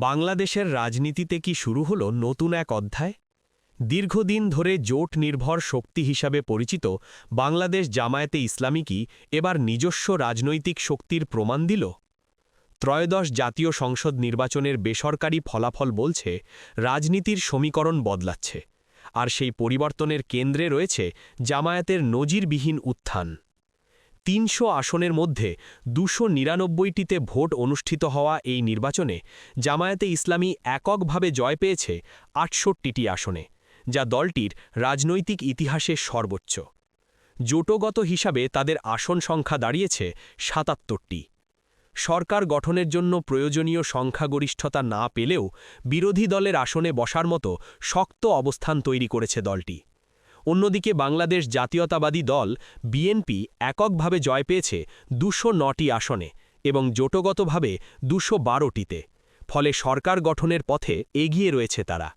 বাংলাদেশের রাজনীতিতে কি শুরু হলো নতুন এক অধ্যায়? দীর্ঘদিন ধরে জোট নির্ভর শক্তি হিসাবে পরিচিত বাংলাদেশ জামায়াতে ইসলামী কি এবার নিজস্ব রাজনৈতিক শক্তির প্রমাণ দিল? ত্রয়োদশ জাতীয় সংসদ নির্বাচনের বেসরকারি ফলাফল বলছে রাজনীতির সমীকরণ বদলাচ্ছে, আর সেই পরিবর্তনের কেন্দ্রে রয়েছে জামায়াতের নজিরবিহীন উত্থান। ৩০০ আসনের মধ্যে ২৯৯টিতে ভোট অনুষ্ঠিত হওয়া এই নির্বাচনে জামায়াতে ইসলামী এককভাবে জয় পেয়েছে ৬৮টি আসনে, যা দলটির রাজনৈতিক ইতিহাসে সর্বোচ্চ। জোটগত হিসাবে তাদের আসন সংখ্যা দাঁড়িয়েছে ৭৭টি। সরকার গঠনের জন্য প্রয়োজনীয় সংখ্যাগরিষ্ঠতা না পেলেও বিরোধী দলের আসনে বসার মতো শক্ত অবস্থান তৈরি করেছে দলটি। অন্যদিকে বাংলাদেশ জাতীয়তাবাদী দল বিএনপি এককভাবে জয় পেয়েছে ২০৯টি আসনে এবং জোটগতভাবে ২১২টিতে, ফলে সরকার গঠনের পথে এগিয়ে রয়েছে তারা।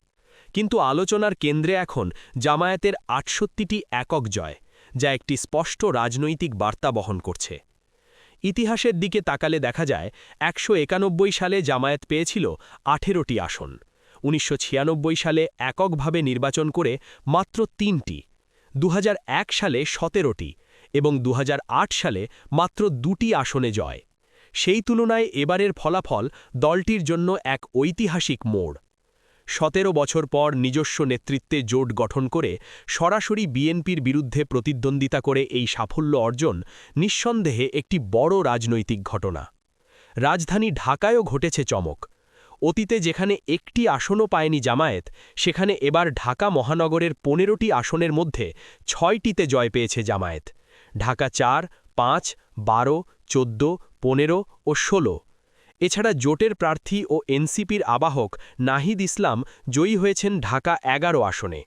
কিন্তু আলোচনার কেন্দ্রে এখন জামায়াতের ৬৮টি একক জয়, যা একটি স্পষ্ট রাজনৈতিক বার্তা বহন করছে। ইতিহাসের দিকে তাকালে দেখা যায় ১৯৯১ সালে জামায়াত পেয়েছিল ১৮টি আসন, ১৯৯৬ সালে এককভাবে নির্বাচন করে মাত্র ৩টি, ২০০১ সালে ১৭টি এবং ২০০৮ সালে মাত্র ২টি আসনে জয়। সেই তুলনায় এবারের ফলাফল দলটির জন্য এক ঐতিহাসিক মোড়। ১৭ বছর পর নিজস্ব নেতৃত্বে জোট গঠন করে সরাসরি বিএনপির বিরুদ্ধে প্রতিদ্বন্দ্বিতা করে এই সাফল্য অর্জন নিঃসন্দেহে একটি বড় রাজনৈতিক ঘটনা। রাজধানী ঢাকায়ও ঘটেছে চমক। অতীতে যেখানে একটি আসনও পায়নি জামায়াত, সেখানে এবার ঢাকা মহানগরের ১৫টি আসনের মধ্যে ৬টিতে জয় পেয়েছে জামায়াত। ঢাকা ৪, ৫, ১২, ১৪, ১৫ ও ১৬। এছাড়া জোটের প্রার্থী ও এনসিপির আবাহক নাহিদ ইসলাম জয়ী হয়েছেন ঢাকা ১১ আসনে।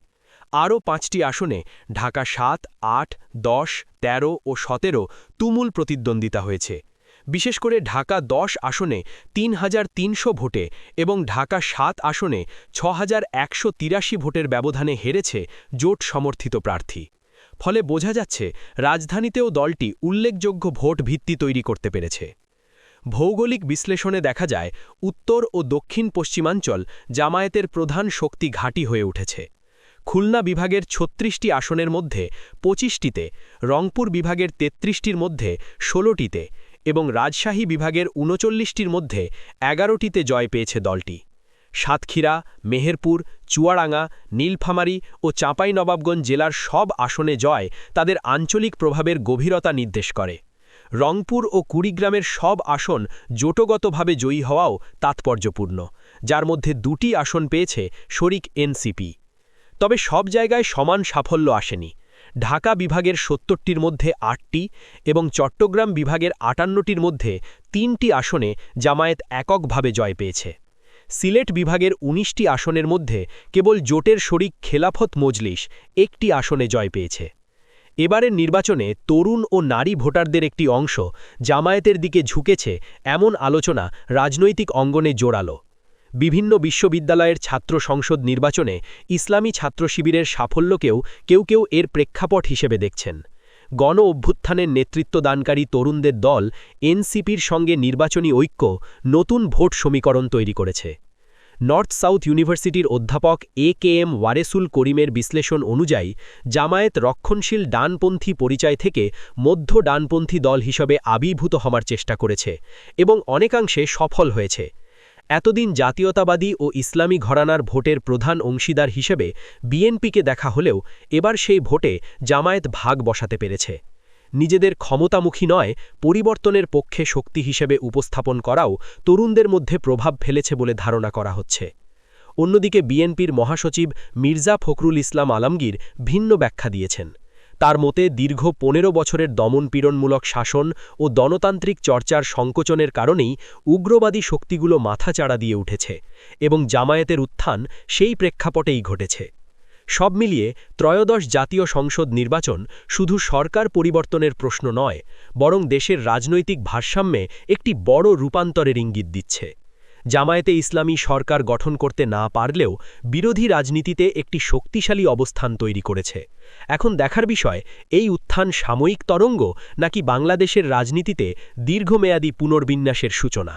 আরও ৫টি আসনে ঢাকা ৭, ৮, ১০, ১৩ ও ১৭ তুমুল প্রতিদ্বন্দ্বিতা হয়েছে। বিশেষ করে ঢাকা ১০ আসনে ৩,৩০০ ভোটে এবং ঢাকা ৭ আসনে ৬,১৮৩ ভোটের ব্যবধানে হেরেছে জোট সমর্থিত প্রার্থী। ফলে বোঝা যাচ্ছে রাজধানীতেও দলটি উল্লেখযোগ্য ভোট ভিত্তি তৈরি করতে পেরেছে। ভৌগোলিক বিশ্লেষণে দেখা যায় উত্তর ও দক্ষিণ পশ্চিমাঞ্চল জামায়াতের প্রধান শক্তি ঘাঁটি হয়ে উঠেছে। খুলনা বিভাগের ৩৬টি আসনের মধ্যে ২৫টিতে, রংপুর বিভাগের ৩৩টির মধ্যে ১৬টিতে এবং রাজশাহী বিভাগের ৩৯টির মধ্যে ১১টিতে জয় পেয়েছে দলটি। সাতক্ষীরা, মেহেরপুর, চুয়াডাঙ্গা, নীলফামারী ও চাঁপাইনবাবগঞ্জ জেলার সব আসনে জয় তাদের আঞ্চলিক প্রভাবের গভীরতা নির্দেশ করে। রংপুর ও কুড়িগ্রামের সব আসন জোটগতভাবে জয়ী হওয়াও তাৎপর্যপূর্ণ, যার মধ্যে ২টি আসন পেয়েছে শরিক এনসিপি। তবে সব জায়গায় সমান সাফল্য আসেনি। ঢাকা বিভাগের ৭০টির মধ্যে ৮টি এবং চট্টগ্রাম বিভাগের ৫৮টির মধ্যে ৩টি আসনে জামায়াত এককভাবে জয় পেয়েছে। সিলেট বিভাগের ১৯টি আসনের মধ্যে কেবল জোটের শরিক খেলাফত মজলিস একটি আসনে জয় পেয়েছে। এবারের নির্বাচনে তরুণ ও নারী ভোটারদের একটি অংশ জামায়াতের দিকে ঝুঁকেছে এমন আলোচনা রাজনৈতিক অঙ্গনে জোরালো। বিভিন্ন বিশ্ববিদ্যালয়ের ছাত্র সংসদ নির্বাচনে ইসলামী ছাত্র শিবিরের সাফল্যকেও কেউ কেউ এর প্রেক্ষাপট হিসেবে দেখছেন। গণ অভ্যুত্থানের নেতৃত্বদানকারী তরুণদের দল এনসিপির সঙ্গে নির্বাচনী ঐক্য নতুন ভোট সমীকরণ তৈরি করেছে। নর্থ সাউথ ইউনিভার্সিটির অধ্যাপক এ.কে.এম. ওয়ারেসুল করিমের বিশ্লেষণ অনুযায়ী জামায়াত রক্ষণশীল ডানপন্থী পরিচয় থেকে মধ্য ডানপন্থী দল হিসেবে আবির্ভূত হওয়ার চেষ্টা করেছে এবং অনেকাংশে সফল হয়েছে। এতদিন জাতীয়তাবাদী ও ইসলামী ঘরানার ভোটের প্রধান অংশীদার হিসেবে বিএনপিকে দেখা হলেও এবার সেই ভোটে জামায়াত ভাগ বসাতে পেরেছে। নিজেদের ক্ষমতামুখী নয়, পরিবর্তনের পক্ষে শক্তি হিসেবে উপস্থাপন করাও তরুণদের মধ্যে প্রভাব ফেলেছে বলে ধারণা করা হচ্ছে। অন্যদিকে বিএনপির মহাসচিব মির্জা ফখরুল ইসলাম আলমগীর ভিন্ন ব্যাখ্যা দিয়েছেন। তার মতে দীর্ঘ ১৫ বছরের দমনপীড়নমূলক শাসন ও গণতান্ত্রিক চর্চার সংকোচনের কারণেই উগ্রবাদী শক্তিগুলো মাথাচাড়া দিয়ে উঠেছে এবং জামায়াতের উত্থান সেই প্রেক্ষাপটেই ঘটেছে। সব মিলিয়ে ত্রয়োদশ জাতীয় সংসদ নির্বাচন শুধু সরকার পরিবর্তনের প্রশ্ন নয়, বরং দেশের রাজনৈতিক ভারসাম্যে একটি বড় রূপান্তরের ইঙ্গিত দিচ্ছে। জামায়াতে ইসলামী সরকার গঠন করতে না পারলেও বিরোধী রাজনীতিতে একটি শক্তিশালী অবস্থান তৈরি করেছে। এখন দেখার বিষয়, এই উত্থান সাময়িক তরঙ্গ নাকি বাংলাদেশের রাজনীতিতে দীর্ঘমেয়াদী পুনর্বিন্যাসের সূচনা।